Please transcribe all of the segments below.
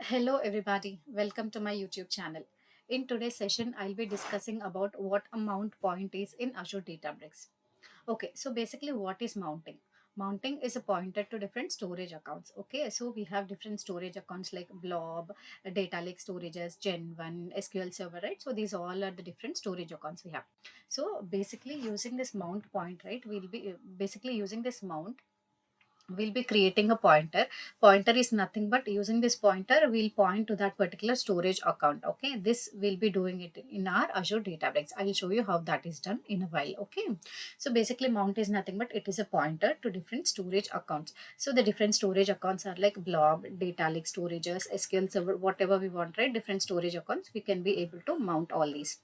Hello everybody, welcome to my YouTube channel. In today's session, I'll be discussing about what a mount point is in Azure Databricks. Okay, so basically what is mounting? Mounting is a pointer to different storage accounts. Okay, so we have different storage accounts like Blob, Data Lake Storages, Gen1, SQL Server, right? So these all are the different storage accounts we have. So basically using this mount point, right? We'll be basically using this mount, we'll be creating a pointer is nothing but using this pointer we'll point to that particular storage account. Okay, this will be doing it in our Azure Databricks. I'll show you how that is done in a while. Okay, so basically mount is nothing but it is a pointer to different storage accounts. So the different storage accounts are like Blob, Data Lake Storages, SQL Server, whatever we want, right? Different storage accounts, we can be able to mount all these.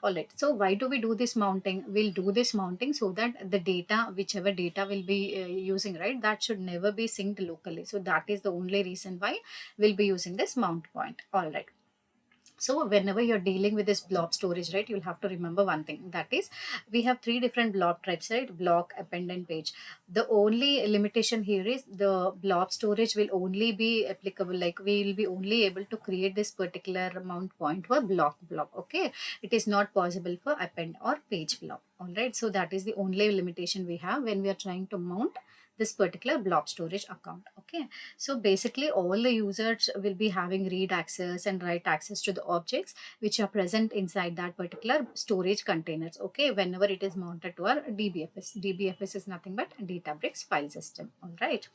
All right, so why do we do this mounting? We'll do this mounting so that the data, whichever data we'll be using, right, that should never be synced locally. So that is the only reason why we'll be using this mount point. All right, so whenever you're dealing with this blob storage, right, you'll have to remember one thing, that is we have three different blob types, right? Block, append and page. The only limitation here is the blob storage will only be applicable, like we will be only able to create this particular mount point for blob. Okay, it is not possible for append or page blob. All right, so that is the only limitation we have when we are trying to mount this particular blob storage account. Okay, so basically all the users will be having read access and write access to the objects which are present inside that particular storage containers. Okay, whenever it is mounted to our DBFS. DBFS is nothing but Databricks file system. All right.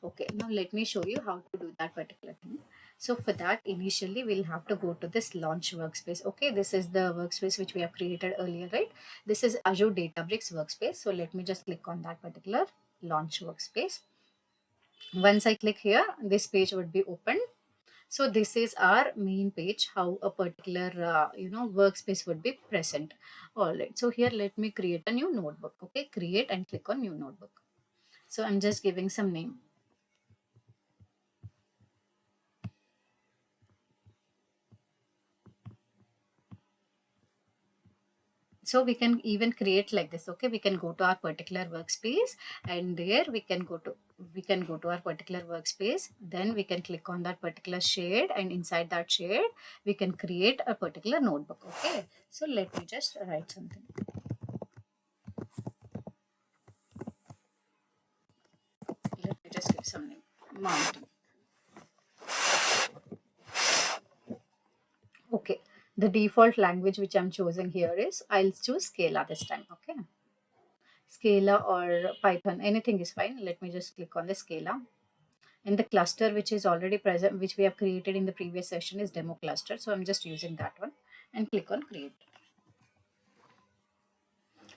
Okay, now let me show you how to do that particular thing. So for that, initially we'll have to go to this launch workspace. Okay, this is the workspace which we have created earlier, right? This is Azure Databricks workspace. So let me just click on that particular launch workspace. Once I click here, this page would be opened. So this is our main page, how a particular workspace would be present. All right, so here let me create a new notebook. Okay, create and click on new notebook. So I'm just giving some name. So we can even create like this. Okay, we can go to our particular workspace, and there we can go to our particular workspace. Then we can click on that particular shade, and inside that shade we can create a particular notebook. Okay, so let me just write something. Let me just give some name. Mountain. Okay, the default language which I'm choosing here is, I'll choose Scala this time. Okay, Scala or Python, anything is fine. Let me just click on the Scala. And the cluster which is already present, which we have created in the previous session, is demo cluster. So I'm just using that one and click on create.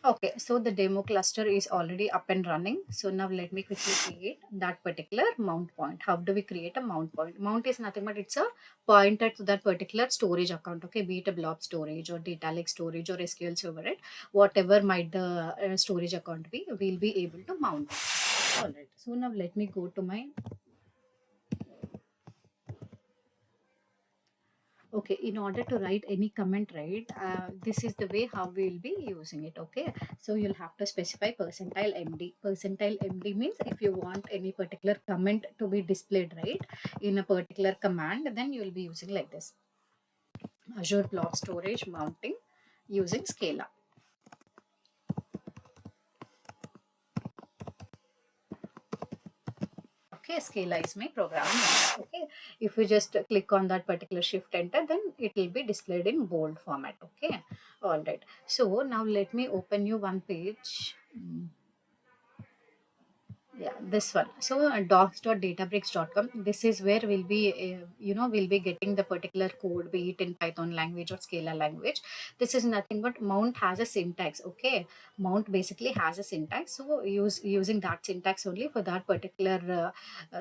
Okay, so the demo cluster is already up and running. So now let me quickly create that particular mount point. How do we create a mount point? Mount is nothing but it's a pointer to that particular storage account. Okay, be it a blob storage or data lake storage or SQL server, right? Whatever might the storage account be, we'll be able to mount it. All right. So now let me go to my. Okay, in order to write any comment, right, this is the way how we will be using it. Okay, so you'll have to specify percentile MD. Percentile MD means if you want any particular comment to be displayed, right, in a particular command, then you will be using like this: Azure Blob Storage mounting using Scala. Okay, Scala is my programming language. Okay, if you just click on that particular shift enter, then it will be displayed in bold format. Okay, all right, so now let me open you one page. Yeah, this one. So docs.databricks.com, this is where we'll be we'll be getting the particular code, be it in Python language or Scala language. This is nothing but mount has a syntax. Okay, mount basically has a syntax, so using that syntax only for that particular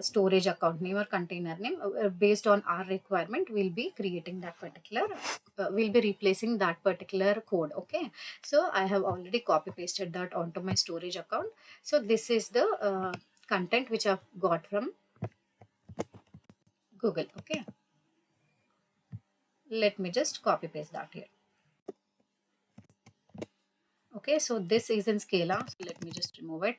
storage account name or container name, based on our requirement we'll be creating that particular we'll be replacing that particular code. Okay, so I have already copy pasted that onto my storage account. So this is the content which I've got from Google. Okay, let me just copy paste that here. Okay, so this is in Scala. So let me just remove it.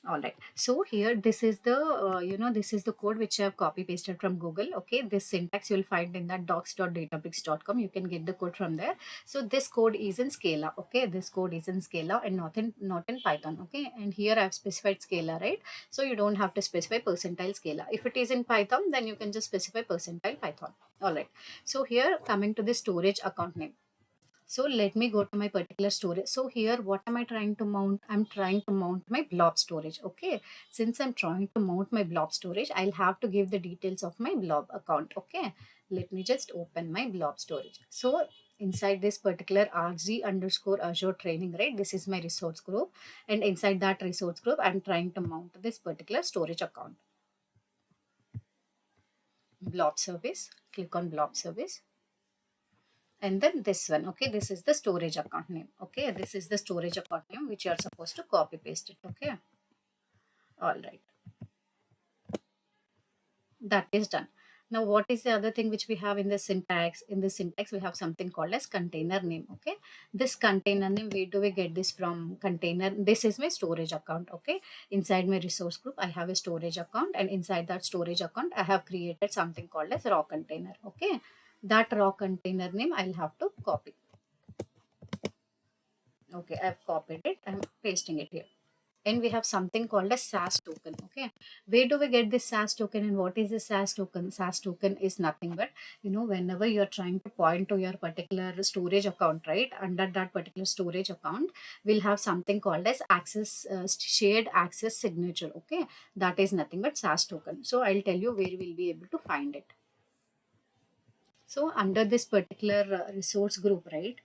All right. So here, this is the this is the code which I have copy pasted from Google. Okay, this syntax you'll find in that docs.databricks.com. You can get the code from there. So this code is in Scala. Okay, this code is in Scala and not in Python. Okay, and here I have specified Scala, right? So you don't have to specify percentile Scala. If it is in Python, then you can just specify percentile Python. All right. So here, coming to the storage account name. So let me go to my particular storage. So here, what am I trying to mount? I'm trying to mount my blob storage. Okay. Since I'm trying to mount my blob storage, I'll have to give the details of my blob account. Okay. Let me just open my blob storage. So inside this particular RG underscore Azure training, right? This is my resource group. And inside that resource group, I'm trying to mount this particular storage account. Blob service. Click on blob service, and then this one. Okay, this is the storage account name. Okay, this is the storage account name which you are supposed to copy paste it. Okay, all right, that is done. Now what is the other thing which we have in the syntax? In the syntax we have something called as container name. Okay, this container name, where do we get this from? Container, this is my storage account. Okay, inside my resource group I have a storage account, and inside that storage account I have created something called as raw container. Okay, that raw container name I'll have to copy. Okay, I've copied it. I'm pasting it here. And we have something called a SAS token. Okay, where do we get this SAS token, and what is the SAS token? SAS token is nothing but, whenever you're trying to point to your particular storage account, right? Under that particular storage account, we'll have something called as access shared access signature. Okay, that is nothing but SAS token. So I'll tell you where we'll be able to find it. So under this particular resource group, right?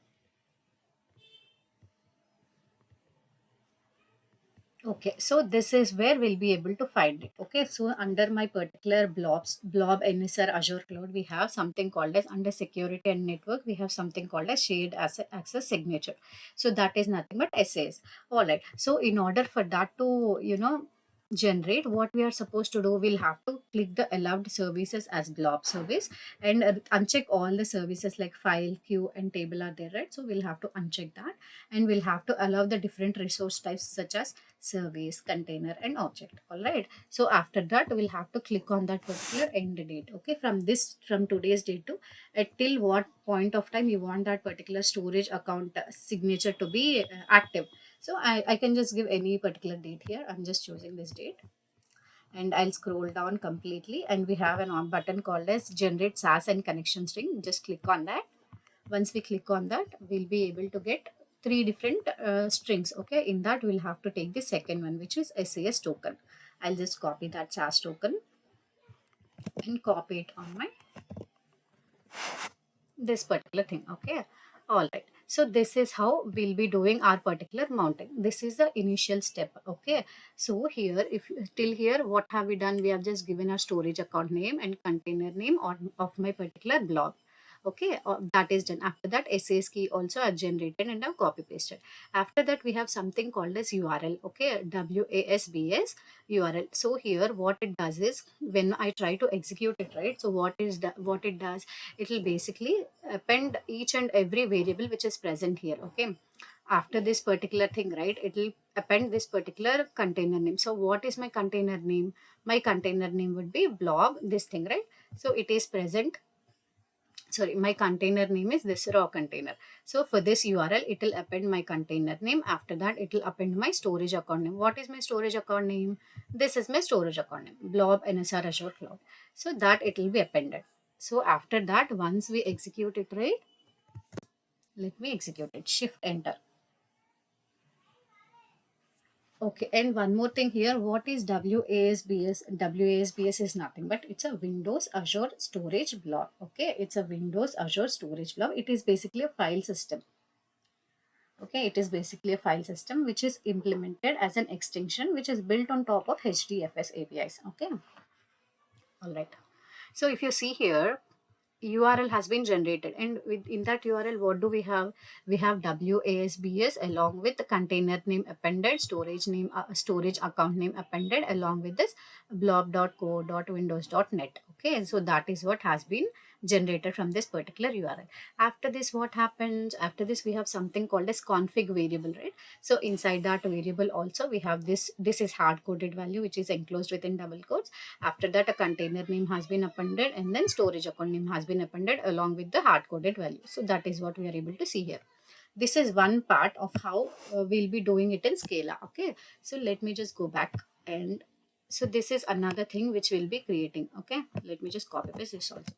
Okay, so this is where we'll be able to find it. Okay, so under my particular blob NSR Azure Cloud, we have something called as, under security and network, we have something called as shared access signature. So that is nothing but SAS. All right. So in order for that to, generate, what we are supposed to do, we'll have to click the allowed services as blob service, and uncheck all the services like file, queue, and table are there, right? So we'll have to uncheck that, and we'll have to allow the different resource types such as service, container, and object. All right. So after that, we'll have to click on that particular end date. Okay, from today's date to till what point of time you want that particular storage account signature to be active. So I can just give any particular date here. I'm just choosing this date, and I'll scroll down completely, and we have an on button called as generate SAS and connection string. Just click on that. Once we click on that, we'll be able to get three different strings. Okay, in that we'll have to take the second one, which is SAS token. I'll just copy that SAS token and copy it on my this particular thing. Okay, all right. So this is how we'll be doing our particular mounting. This is the initial step. Okay, so here, if till here, what have we done? We have just given our storage account name and container name of my particular blob. Okay, that is done. After that, SAS key also are generated and are copy pasted. After that, we have something called as URL. Okay, WASBS URL. So here, what it does is, when I try to execute it, right? So what it does, it will basically append each and every variable which is present here. Okay, after this particular thing, right, it will append this particular container name. So what is my container name? My container name would be blob, this thing, right? So it is present. Sorry, my container name is this raw container. So for this URL, it will append my container name. After that, it will append my storage account name. What is my storage account name? This is my storage account name, blob NSR Azure Cloud. So that it will be appended. So after that, once we execute it, right, let me execute it, shift enter. Okay, and one more thing here, what is WASBS? WASBS is nothing but it's a Windows Azure Storage Blob. Okay, it's a Windows Azure Storage Blob. It is basically a file system. Okay, it is basically a file system which is implemented as an extension which is built on top of HDFS APIs. Okay, all right. So if you see here, URL has been generated, and in that URL, what do we have? We have WASBS along with the container name appended, storage account name appended, along with this blob.co.windows.net. Okay, so that is what has been generated from this particular URL. After this, what happens? After this, we have something called as config variable, right? So inside that variable also we have this is hard coded value which is enclosed within double quotes. After that, a container name has been appended, and then storage account name has been appended along with the hard coded value. So that is what we are able to see here. This is one part of how we'll be doing it in Scala. Okay, so let me just go back, and so this is another thing which we'll be creating. Okay, let me just copy paste this also.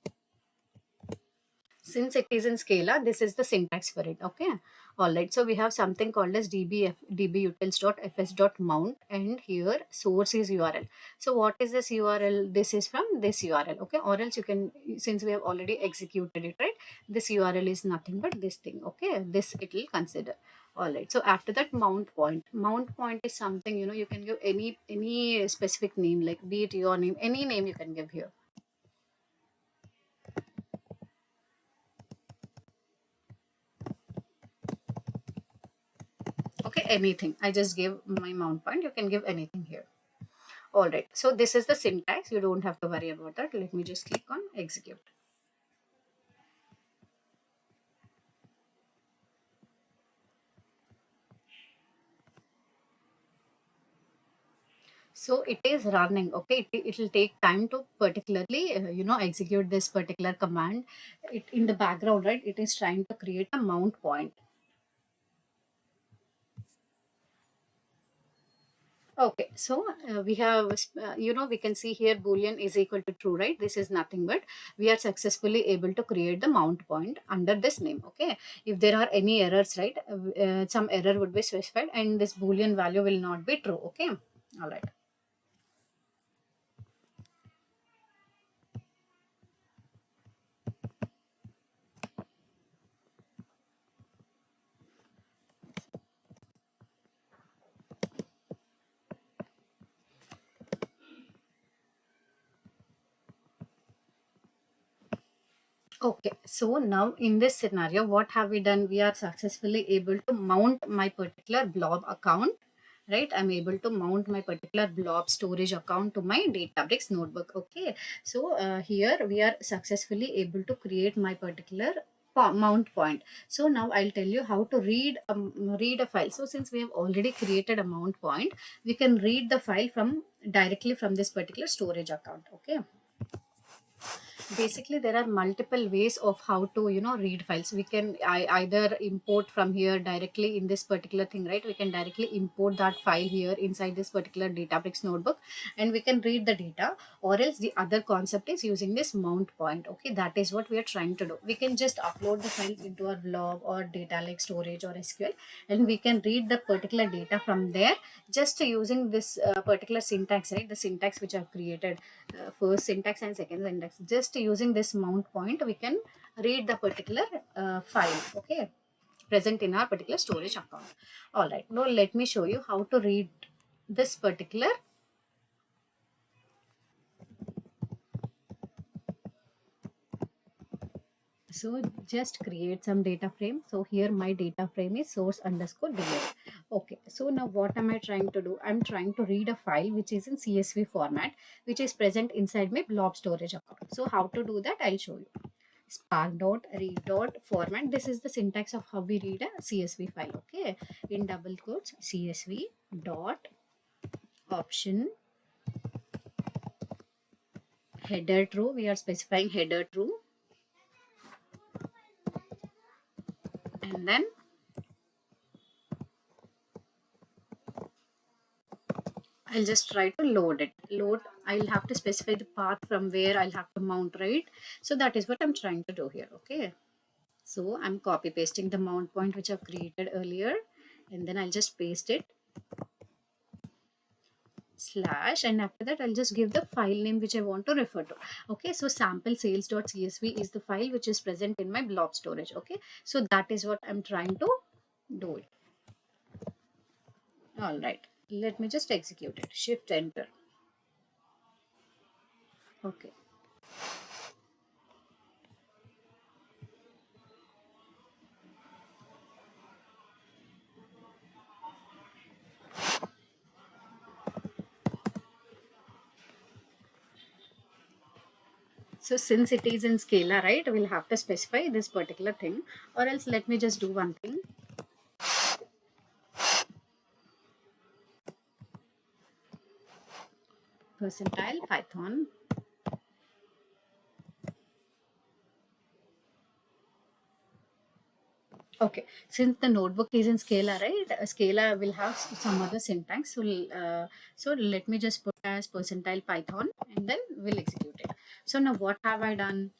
Since it is in Scala, this is the syntax for it. Okay, all right. So we have something called as dbutils.fs.mount, and here source is URL. So what is this URL? This is from this URL. Okay, or else you can, since we have already executed it, right? This URL is nothing but this thing. Okay, this it will consider. All right. So after that, mount point. Mount point is something, you can give any specific name, like be it your name, any name you can give here. Okay, anything. I just gave my mount point. You can give anything here. All right. So this is the syntax. You don't have to worry about that. Let me just click on execute. So it is running. Okay, it will take time to particularly execute this particular command. It in the background, right? It is trying to create a mount point. Okay, so we have, we can see here Boolean is equal to true, right? This is nothing but we are successfully able to create the mount point under this name. Okay, if there are any errors, right, some error would be specified and this Boolean value will not be true. Okay, all right. Okay, so now in this scenario, what have we done? We are successfully able to mount my particular blob account, right? I'm able to mount my particular blob storage account to my Databricks notebook. Okay, so here we are successfully able to create my particular mount point. So now I'll tell you how to read a file. So since we have already created a mount point, we can read the file from directly from this particular storage account. Okay, basically there are multiple ways of how to read files. We can either import from here directly in this particular thing, right? We can directly import that file here inside this particular Databricks notebook, and we can read the data. Or else the other concept is using this mount point. Okay, that is what we are trying to do. We can just upload the files into our blob or data lake storage or SQL, and we can read the particular data from there just using this particular syntax, right? The syntax which I've created, first syntax and second syntax. Just using this mount point, we can read the particular file, okay, present in our particular storage account. All right, now let me show you how to read this particular. So just create some data frame. So here my data frame is source underscore delete. Okay, so now what am I trying to do? I'm trying to read a file which is in CSV format, which is present inside my blob storage account. So how to do that, I'll show you. Spark dot read dot format. This is the syntax of how we read a CSV file. Okay, in double quotes, CSV dot option header true. We are specifying header true, and then I'll just try to load it. Load, I'll have to specify the path from where I'll have to mount, right? So that is what I'm trying to do here. Okay, so I'm copy pasting the mount point which I've created earlier, and then I'll just paste it slash, and after that I'll just give the file name which I want to refer to. Okay, so sample sales.csv is the file which is present in my blob storage. Okay, so that is what I'm trying to do it. All right, let me just execute it. Shift enter. Okay, So since it is in scalar, right, we'll have to specify this particular thing, or else let me just do one thing. Percentile Python. Okay, since the notebook is in Scala, right? Scala will have some other syntax. So, so let me just put as percentile Python, and then we'll execute it. So now what have I done?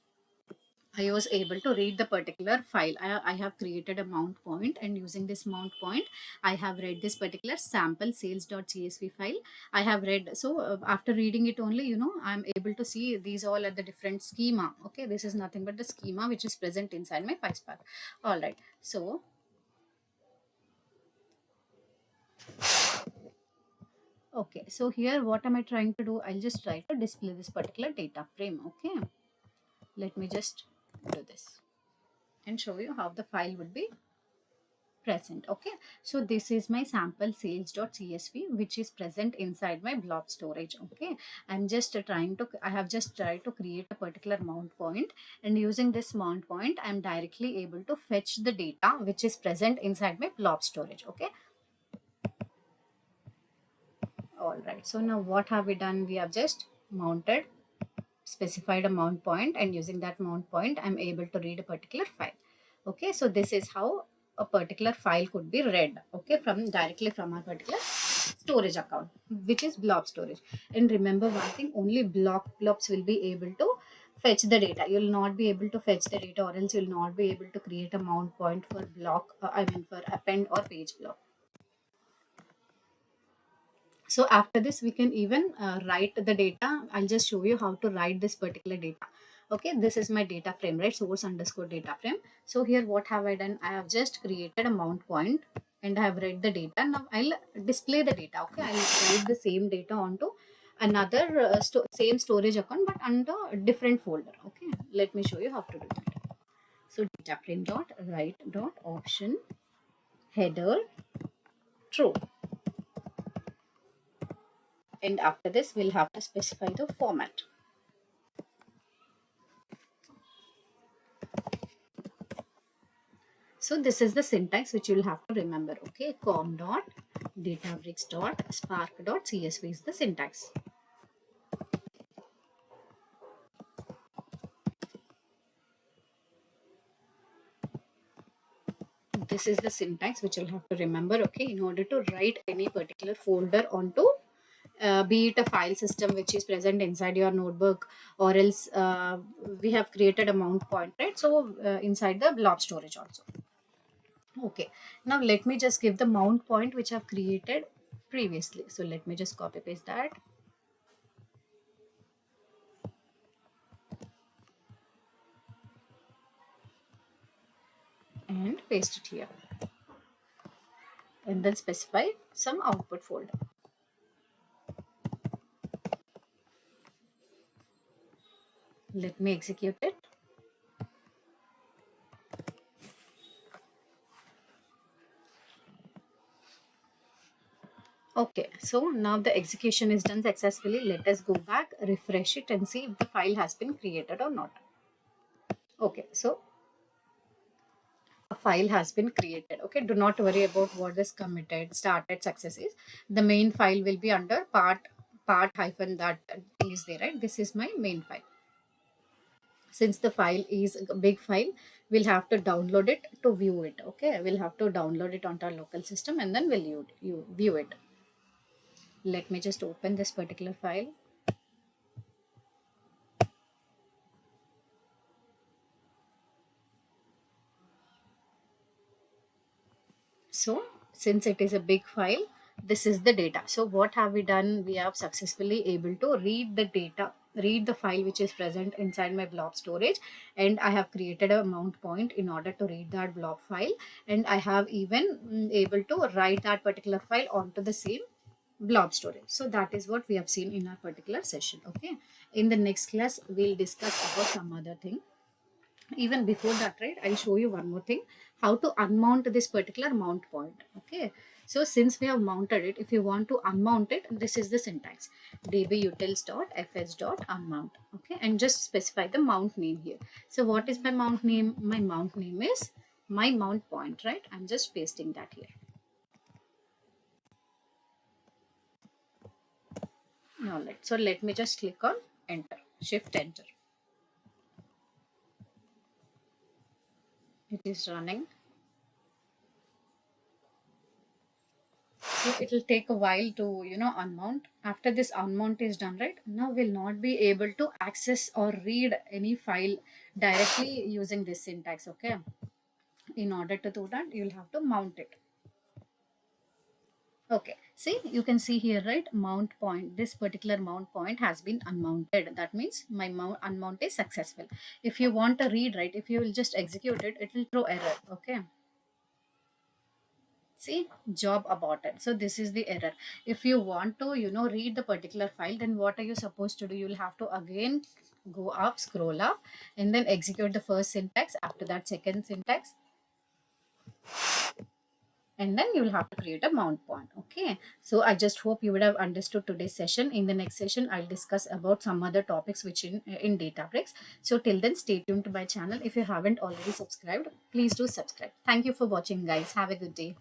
I was able to read the particular file. I have created a mount point, and using this mount point, I have read this particular sample sales.csv file. I have read, so after reading it only, I'm able to see these all are the different schema. Okay, this is nothing but the schema which is present inside my PySpark. All right, so okay, so here what am I trying to do? I'll just try to display this particular data frame. Okay, let me just do this and show you how the file would be present. Okay, so this is my sample sales.csv which is present inside my blob storage. Okay, I have just tried to create a particular mount point, and using this mount point I'm directly able to fetch the data which is present inside my blob storage. Okay, all right, so now what have we done? We have just mounted specified a mount point, and using that mount point I'm able to read a particular file. Okay, so this is how a particular file could be read, okay, from directly from our particular storage account, which is blob storage. And remember one thing, only blobs will be able to fetch the data. You'll not be able to fetch the data, or else you'll not be able to create a mount point for block for append or page block. So after this, we can even write the data. I'll just show you how to write this particular data. Okay, this is my data frame, right? Source underscore data frame. So here what have I done? I have just created a mount point, and I have read the data. Now I'll display the data. Okay, I'll write the same data onto another same storage account, but under a different folder. Okay, let me show you how to do that. So data frame dot write dot option header true. And after this, we'll have to specify the format. So this is the syntax which you'll have to remember. Okay, com dot databricks dot spark dot csv is the syntax. This is the syntax which you'll have to remember. Okay, in order to write any particular folder onto be it a file system which is present inside your notebook, or else we have created a mount point, right? So inside the blob storage also. Okay, now let me just give the mount point which I've created previously. So let me just copy paste that. And paste it here, and then specify some output folder. Let me execute it. Okay, so now the execution is done successfully. Let us go back, refresh it, and see if the file has been created or not. Okay, so a file has been created. Okay, do not worry about what is committed, started, success is. The main file will be under part hyphen that thing is there, right? This is my main file. Since the file is a big file, we'll have to download it to view it. Okay, we'll have to download it onto our local system, and then we'll view it. Let me just open this particular file. So since it is a big file, this is the data. So what have we done? We have successfully able to read the data, read the file which is present inside my blob storage, and I have created a mount point in order to read that blob file, and I have even able to write that particular file onto the same blob storage. So that is what we have seen in our particular session. Okay, in the next class we'll discuss about some other thing. Even before that, right, I'll show you one more thing, how to unmount this particular mount point. Okay, So since we have mounted it, if you want to unmount it, this is the syntax: dbutils.fs.unmount. Okay, and just specify the mount name here. So what is my mount name? My mount name is my mount point, right? I'm just pasting that here. All right, so let me just click on enter, shift enter. It is running. So it will take a while to unmount. After this unmount is done, right, now we'll not be able to access or read any file directly using this syntax. Okay, in order to do that, you'll have to mount it. Okay, see, you can see here, right, mount point, this particular mount point has been unmounted. That means my mount unmount is successful. If you want to read, right, if you will just execute it, it will throw error. Okay, see, job aborted. So this is the error. If you want to read the particular file, then what are you supposed to do? You'll have to again go up, scroll up, and then execute the first syntax, after that second syntax, and then you'll have to create a mount point. Okay, so I just hope you would have understood today's session. In the next session, I'll discuss about some other topics which in Databricks. So till then, stay tuned to my channel. If you haven't already subscribed, please do subscribe. Thank you for watching, guys. Have a good day.